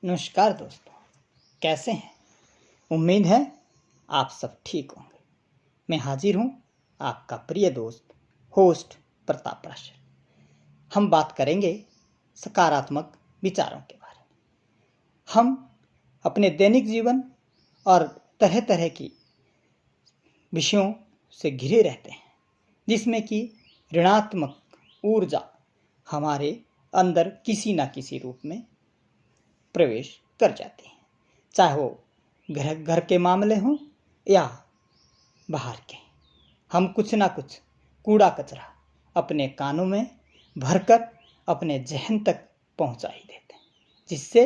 नमस्कार दोस्तों, कैसे हैं? उम्मीद है आप सब ठीक होंगे। मैं हाजिर हूं, आपका प्रिय दोस्त होस्ट प्रताप राशर। हम बात करेंगे सकारात्मक विचारों के बारे में। हम अपने दैनिक जीवन और तरह तरह की विषयों से घिरे रहते हैं, जिसमें कि ऋणात्मक ऊर्जा हमारे अंदर किसी न किसी रूप में प्रवेश कर जाती है, चाहे वो घर के मामले हों या बाहर के। हम कुछ ना कुछ कूड़ा कचरा अपने कानों में भरकर अपने जहन तक पहुंचा ही देते हैं, जिससे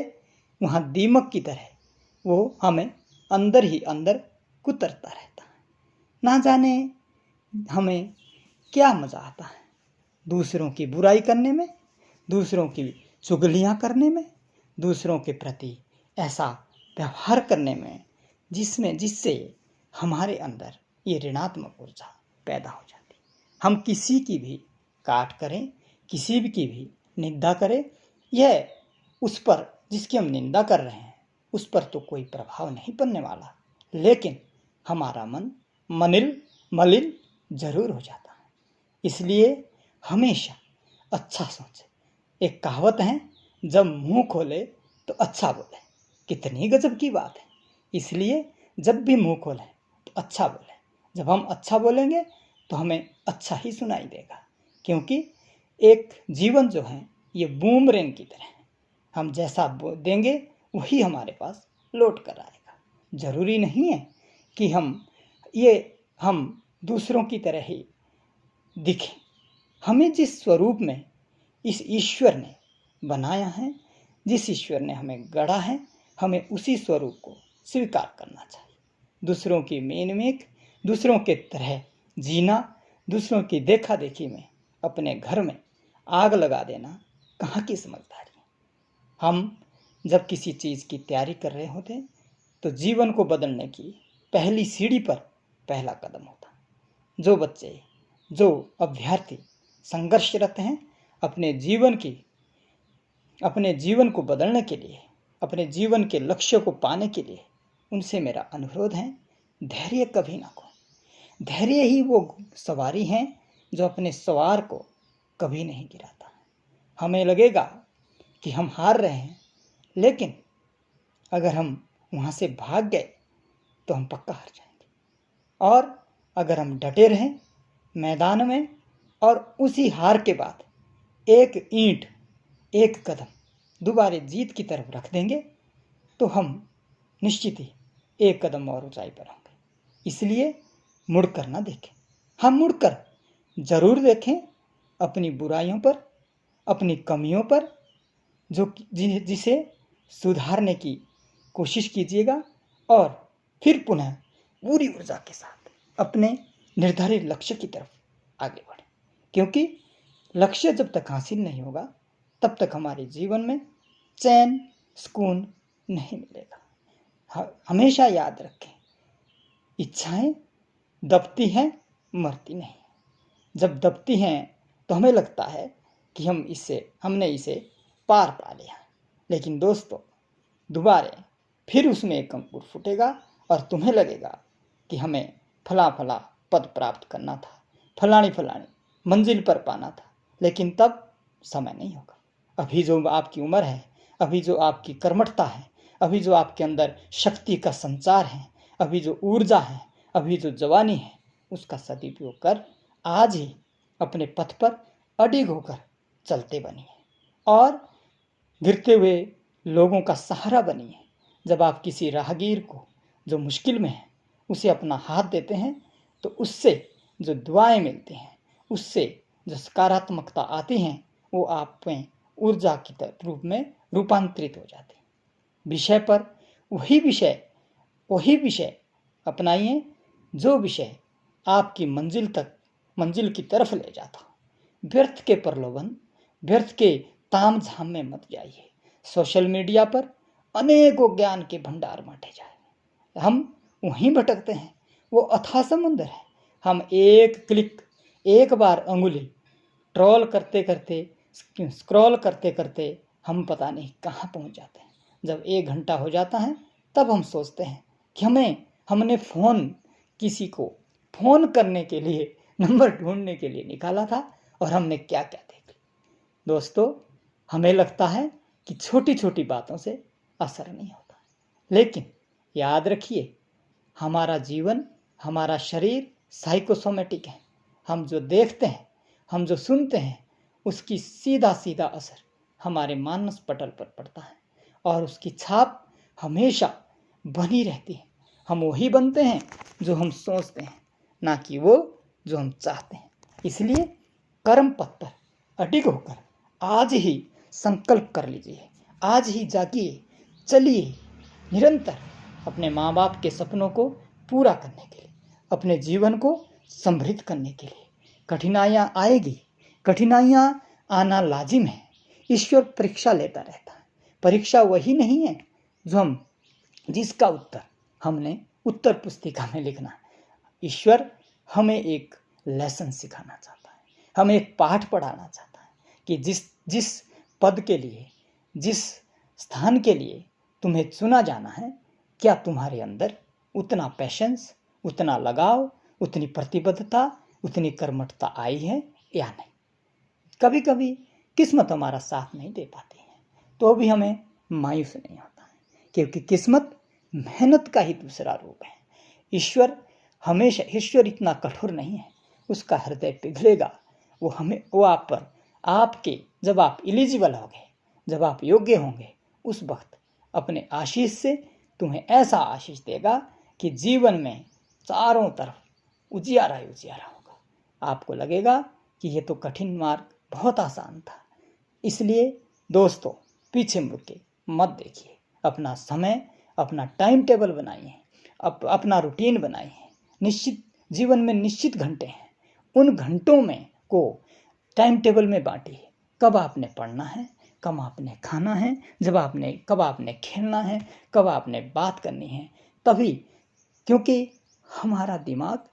वहाँ दीमक की तरह वो हमें अंदर ही अंदर कुतरता रहता है। ना जाने हमें क्या मज़ा आता है दूसरों की बुराई करने में, दूसरों की चुगलियाँ करने में, दूसरों के प्रति ऐसा व्यवहार करने में जिससे हमारे अंदर ये ऋणात्मक ऊर्जा पैदा हो जाती। हम किसी की भी काट करें, किसी की भी निंदा करें, यह उस पर जिसकी हम निंदा कर रहे हैं उस पर तो कोई प्रभाव नहीं पड़ने वाला, लेकिन हमारा मन मलिन जरूर हो जाता है। इसलिए हमेशा अच्छा सोचें। एक कहावत है, जब मुंह खोले तो अच्छा बोले। कितनी गजब की बात है। इसलिए जब भी मुंह खोलें तो अच्छा बोलें। जब हम अच्छा बोलेंगे तो हमें अच्छा ही सुनाई देगा, क्योंकि एक जीवन जो है ये बूमरैंग की तरह है। हम जैसा देंगे वही हमारे पास लौट कर आएगा। जरूरी नहीं है कि हम दूसरों की तरह ही दिखें। हमें जिस स्वरूप में इस ईश्वर ने बनाया है, जिस ईश्वर ने हमें गढ़ा है, हमें उसी स्वरूप को स्वीकार करना चाहिए। दूसरों की मेक, दूसरों के तरह जीना, दूसरों की देखा देखी में अपने घर में आग लगा देना कहाँ की समझदारी है। हम जब किसी चीज़ की तैयारी कर रहे होते तो जीवन को बदलने की पहली सीढ़ी पर पहला कदम होता। जो बच्चे, जो अभ्यर्थी संघर्षरत हैं अपने जीवन को बदलने के लिए, अपने जीवन के लक्ष्य को पाने के लिए, उनसे मेरा अनुरोध है, धैर्य कभी ना खोएं। धैर्य ही वो सवारी है जो अपने सवार को कभी नहीं गिराता। हमें लगेगा कि हम हार रहे हैं, लेकिन अगर हम वहाँ से भाग गए तो हम पक्का हार जाएंगे। और अगर हम डटे रहें मैदान में और उसी हार के बाद एक ईंट, एक कदम दोबारा जीत की तरफ रख देंगे तो हम निश्चित ही एक कदम और ऊंचाई पर होंगे। इसलिए मुड़कर ना देखें। हम मुड़कर जरूर देखें अपनी बुराइयों पर, अपनी कमियों पर, जिसे सुधारने की कोशिश कीजिएगा और फिर पुनः पूरी ऊर्जा के साथ अपने निर्धारित लक्ष्य की तरफ आगे बढ़ें, क्योंकि लक्ष्य जब तक हासिल नहीं होगा तब तक हमारे जीवन में चैन सुकून नहीं मिलेगा। हमेशा याद रखें, इच्छाएं दबती हैं, मरती नहीं। जब दबती हैं तो हमें लगता है कि हमने इसे पार पा लिया, लेकिन दोस्तों दोबारा फिर उसमें एक अंकुर फूटेगा और तुम्हें लगेगा कि हमें फला पद प्राप्त करना था, फलानी मंजिल पर पाना था, लेकिन तब समय नहीं होगा। अभी जो आपकी उम्र है, अभी जो आपकी कर्मठता है, अभी जो आपके अंदर शक्ति का संचार है, अभी जो ऊर्जा है, अभी जो जवानी है, उसका सदुपयोग कर आज ही अपने पथ पर अडिग होकर चलते बनिए और गिरते हुए लोगों का सहारा बनिए। जब आप किसी राहगीर को जो मुश्किल में है उसे अपना हाथ देते हैं तो उससे जो दुआएं मिलती हैं, उससे जो सकारात्मकता आती हैं, वो आप में ऊर्जा की रूप में रूपांतरित हो जाती है। विषय पर वही विषय अपनाइए जो विषय आपकी मंजिल की तरफ ले जाता हो। व्यर्थ के प्रलोभन, व्यर्थ के ताम झाम में मत जाइए। सोशल मीडिया पर अनेकों ज्ञान के भंडार बांटे जाए, हम वहीं भटकते हैं। वो अथाह समुद्र है। हम एक क्लिक, एक बार अंगुली स्क्रॉल करते करते हम पता नहीं कहाँ पहुँच जाते हैं। जब 1 घंटा हो जाता है तब हम सोचते हैं कि हमने किसी को फ़ोन करने के लिए, नंबर ढूंढने के लिए निकाला था और हमने क्या क्या देख लिया। दोस्तों, हमें लगता है कि छोटी छोटी बातों से असर नहीं होता, लेकिन याद रखिए, हमारा जीवन, हमारा शरीर साइकोसोमेटिक है। हम जो देखते हैं, हम जो सुनते हैं, उसकी सीधा सीधा असर हमारे मानस पटल पर पड़ता है और उसकी छाप हमेशा बनी रहती है। हम वही बनते हैं जो हम सोचते हैं, ना कि वो जो हम चाहते हैं। इसलिए कर्म पथ पर अडिग होकर आज ही संकल्प कर लीजिए, आज ही जागिए, चलिए निरंतर अपने माँ बाप के सपनों को पूरा करने के लिए, अपने जीवन को समृद्ध करने के लिए। कठिनाइयाँ आएगी, कठिनाइयाँ आना लाजिम है। ईश्वर परीक्षा लेता रहता है। परीक्षा वही नहीं है जिसका उत्तर हमने उत्तर पुस्तिका में लिखना है। ईश्वर हमें एक लेसन सिखाना चाहता है, हमें एक पाठ पढ़ाना चाहता है कि जिस पद के लिए, जिस स्थान के लिए तुम्हें चुना जाना है, क्या तुम्हारे अंदर उतना पैशंस, उतना लगाव, उतनी प्रतिबद्धता, उतनी कर्मठता आई है या नहीं। कभी कभी किस्मत हमारा साथ नहीं दे पाती है, तो भी हमें मायूस नहीं होता है, क्योंकि किस्मत मेहनत का ही दूसरा रूप है। ईश्वर इतना कठोर नहीं है, उसका हृदय पिघलेगा। वो आप पर, आपके, जब आप एलिजिबल होंगे, जब आप योग्य होंगे, उस वक्त अपने आशीष से तुम्हें ऐसा आशीष देगा कि जीवन में चारों तरफ उजियारा ही उजियारा होगा। आपको लगेगा कि ये तो कठिन मार्ग बहुत आसान था। इसलिए दोस्तों, पीछे मुड़ के मत देखिए। अपना समय, अपना टाइम टेबल बनाइए, अपना रूटीन बनाइए। निश्चित जीवन में निश्चित घंटे हैं, उन घंटों में को टाइम टेबल में बांटिए। कब आपने पढ़ना है, कब आपने खाना है, कब आपने खेलना है, कब आपने बात करनी है, तभी। क्योंकि हमारा दिमाग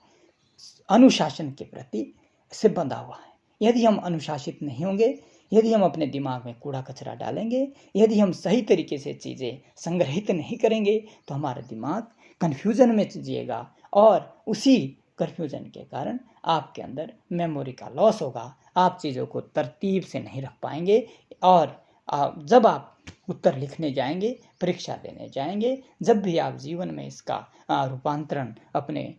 अनुशासन के प्रति से बंधा हुआ है। यदि हम अनुशासित नहीं होंगे, यदि हम अपने दिमाग में कूड़ा कचरा डालेंगे, यदि हम सही तरीके से चीज़ें संग्रहित नहीं करेंगे, तो हमारा दिमाग कन्फ्यूज़न में जिएगा और उसी कन्फ्यूज़न के कारण आपके अंदर मेमोरी का लॉस होगा। आप चीज़ों को तरतीब से नहीं रख पाएंगे और जब आप उत्तर लिखने जाएंगे, परीक्षा देने जाएंगे, जब भी आप जीवन में इसका रूपांतरण अपने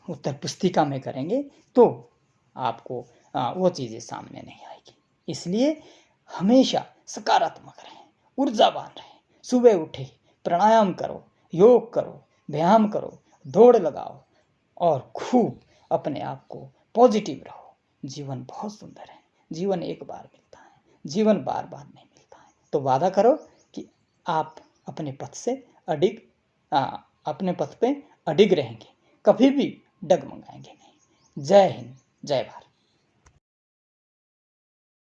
उत्तर पुस्तिका में करेंगे, तो आपको वो चीज़ें सामने नहीं आएगी। इसलिए हमेशा सकारात्मक रहें, ऊर्जावान रहें। सुबह उठे, प्राणायाम करो, योग करो, व्यायाम करो, दौड़ लगाओ और खूब अपने आप को पॉजिटिव रहो। जीवन बहुत सुंदर है। जीवन एक बार मिलता है, जीवन बार बार नहीं मिलता है। तो वादा करो कि आप अपने पथ पे अडिग रहेंगे, कभी भी डगमगाएंगे नहीं। जय हिंद, जय भारत।